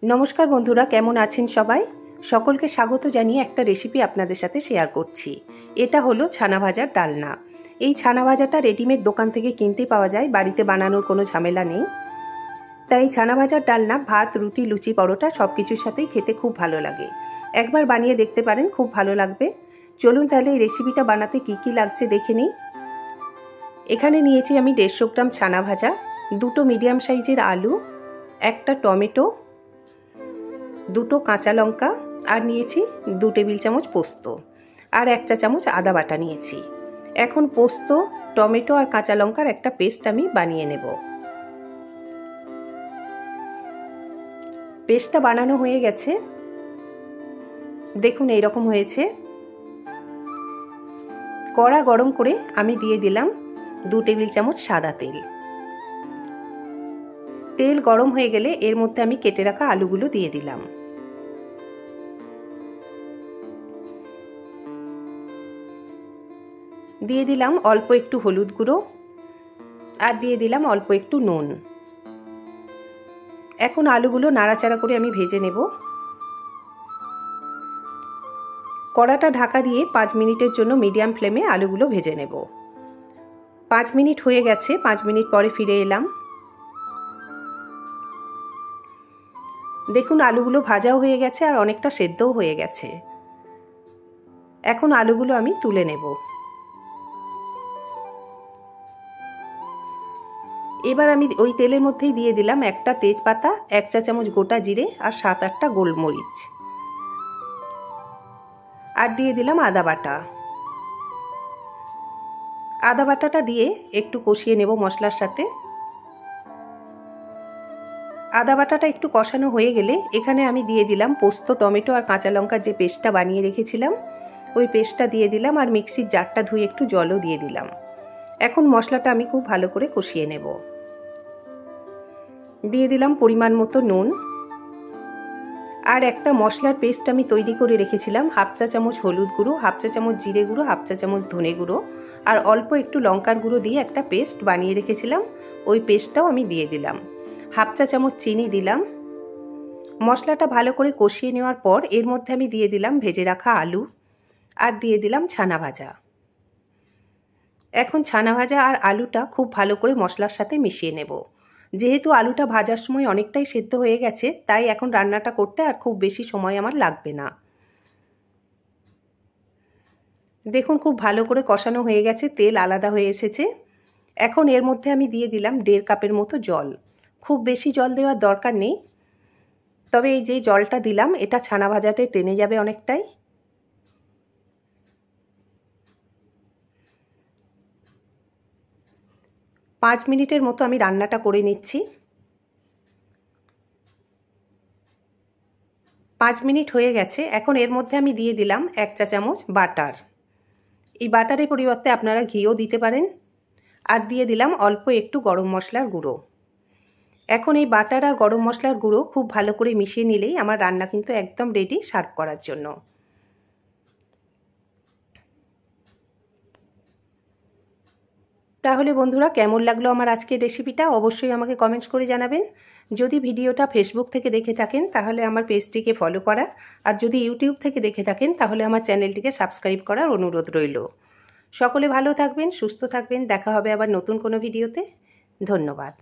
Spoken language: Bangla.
নমস্কার বন্ধুরা, কেমন আছেন সবাই? সকলকে স্বাগত জানিয়ে একটা রেসিপি আপনাদের সাথে শেয়ার করছি। এটা হলো ছানা ভাজার ডালনা। এই ছানা ভাজাটা রেডিমেড দোকান থেকে কিনতে পাওয়া যায়, বাড়িতে বানানোর কোনো ঝামেলা নেই। তাই ছানা ভাজার ডালনা ভাত, রুটি, লুচি, পরোটা সব কিছুর সাথেই খেতে খুব ভালো লাগে। একবার বানিয়ে দেখতে পারেন, খুব ভালো লাগবে। চলুন তাহলে এই রেসিপিটা বানাতে কি কি লাগছে দেখে নিই। এখানে নিয়েছি আমি 150 গ্রাম ছানা ভাজা, 2টো মিডিয়াম সাইজের আলু, একটা টমেটো, 2টো কাঁচা লঙ্কা, আর নিয়েছি 2 টেবিল চামচ পোস্ত, আর 1 চা চামচ আদা বাটা নিয়েছি। এখন পোস্ত, টমেটো আর কাঁচা লঙ্কার একটা পেস্ট আমি বানিয়ে নেব। পেস্টটা বানানো হয়ে গেছে, দেখুন এইরকম হয়েছে। কড়া গরম করে আমি দিয়ে দিলাম 2 টেবিল চামচ সাদা তেল। তেল গরম হয়ে গেলে এর মধ্যে আমি কেটে রাখা আলুগুলো দিয়ে দিলাম। দিয়ে দিলাম অল্প একটু হলুদ গুঁড়ো, আর দিয়ে দিলাম অল্প একটু নুন। এখন আলুগুলো নাড়াচাড়া করে আমি ভেজে নেব। কড়াটা ঢাকা দিয়ে 5 মিনিটের জন্য মিডিয়াম ফ্লেমে আলুগুলো ভেজে নেব। 5 মিনিট হয়ে গেছে, 5 মিনিট পরে ফিরে এলাম। দেখুন আলুগুলো ভাজাও হয়ে গেছে আর অনেকটা সেদ্ধও হয়ে গেছে। এখন আলুগুলো আমি তুলে নেব। এবার আমি ওই তেলের মধ্যেই দিয়ে দিলাম একটা তেজপাতা, 1 চা চামচ গোটা জিরে, আর 7-8টা গোলমরিচ, আর দিয়ে দিলাম আদা বাটা। আদা বাটাটা দিয়ে একটু কষিয়ে নেব মশলার সাথে। আদা বাটাটা একটু কষানো হয়ে গেলে এখানে আমি দিয়ে দিলাম পোস্ত, টমেটো আর কাঁচা লঙ্কার যে পেস্টটা বানিয়ে রেখেছিলাম, ওই পেস্টটা দিয়ে দিলাম, আর মিক্সির জারটা ধুয়ে একটু জলও দিয়ে দিলাম। এখন মশলাটা আমি খুব ভালো করে কষিয়ে নেব। দিয়ে দিলাম পরিমাণ মতো নুন, আর একটা মশলার পেস্ট আমি তৈরি করে রেখেছিলাম, 1/2 চা চামচ হলুদ গুঁড়ো, 1/2 চা চামচ জিরে গুঁড়ো, 1/2 চা চামচ ধনে গুঁড়ো, আর অল্প একটু লঙ্কার গুঁড়ো দিয়ে একটা পেস্ট বানিয়ে রেখেছিলাম, ওই পেস্টটাও আমি দিয়ে দিলাম। 1/2 চা চামচ চিনি দিলাম। মশলাটা ভালো করে কষিয়ে নেওয়ার পর এর মধ্যে আমি দিয়ে দিলাম ভেজে রাখা আলু, আর দিয়ে দিলাম ছানা ভাজা। এখন ছানা ভাজা আর আলুটা খুব ভালো করে মশলার সাথে মিশিয়ে নেব। যেহেতু আলুটা ভাজার সময় অনেকটাই সেদ্ধ হয়ে গেছে, তাই এখন রান্নাটা করতে আর খুব বেশি সময় আমার লাগবে না। দেখুন খুব ভালো করে কষানো হয়ে গেছে, তেল আলাদা হয়ে এসেছে। এখন এর মধ্যে আমি দিয়ে দিলাম 1.5 কাপের মতো জল। খুব বেশি জল দেওয়ার দরকার নেই, তবে এই যে জলটা দিলাম এটা ছানা ভাজাতে টেনে যাবে অনেকটাই। পাঁচ মিনিটের মতো আমি রান্নাটা করে নিচ্ছি। 5 মিনিট হয়ে গেছে। এখন এর মধ্যে আমি দিয়ে দিলাম 1 চা চামচ বাটার। এই বাটারের পরিবর্তে আপনারা ঘিও দিতে পারেন। আর দিয়ে দিলাম অল্প একটু গরম মশলার গুঁড়ো। এখন এই বাটার আর গরম মশলার গুঁড়ো খুব ভালো করে মিশিয়ে নিলেই আমার রান্না কিন্তু একদম রেডি সার্ভ করার জন্য। তাহলে বন্ধুরা, কেমন লাগলো আমার আজকের রেসিপিটা অবশ্যই আমাকে কমেন্টস করে জানাবেন। যদি ভিডিওটা ফেসবুক থেকে দেখে থাকেন তাহলে আমার পেজটিকে ফলো করার, আর যদি ইউটিউব থেকে দেখে থাকেন তাহলে আমার চ্যানেলটিকে সাবস্ক্রাইব করার অনুরোধ রইল। সকলে ভালো থাকবেন, সুস্থ থাকবেন। দেখা হবে আবার নতুন কোনো ভিডিওতে। ধন্যবাদ।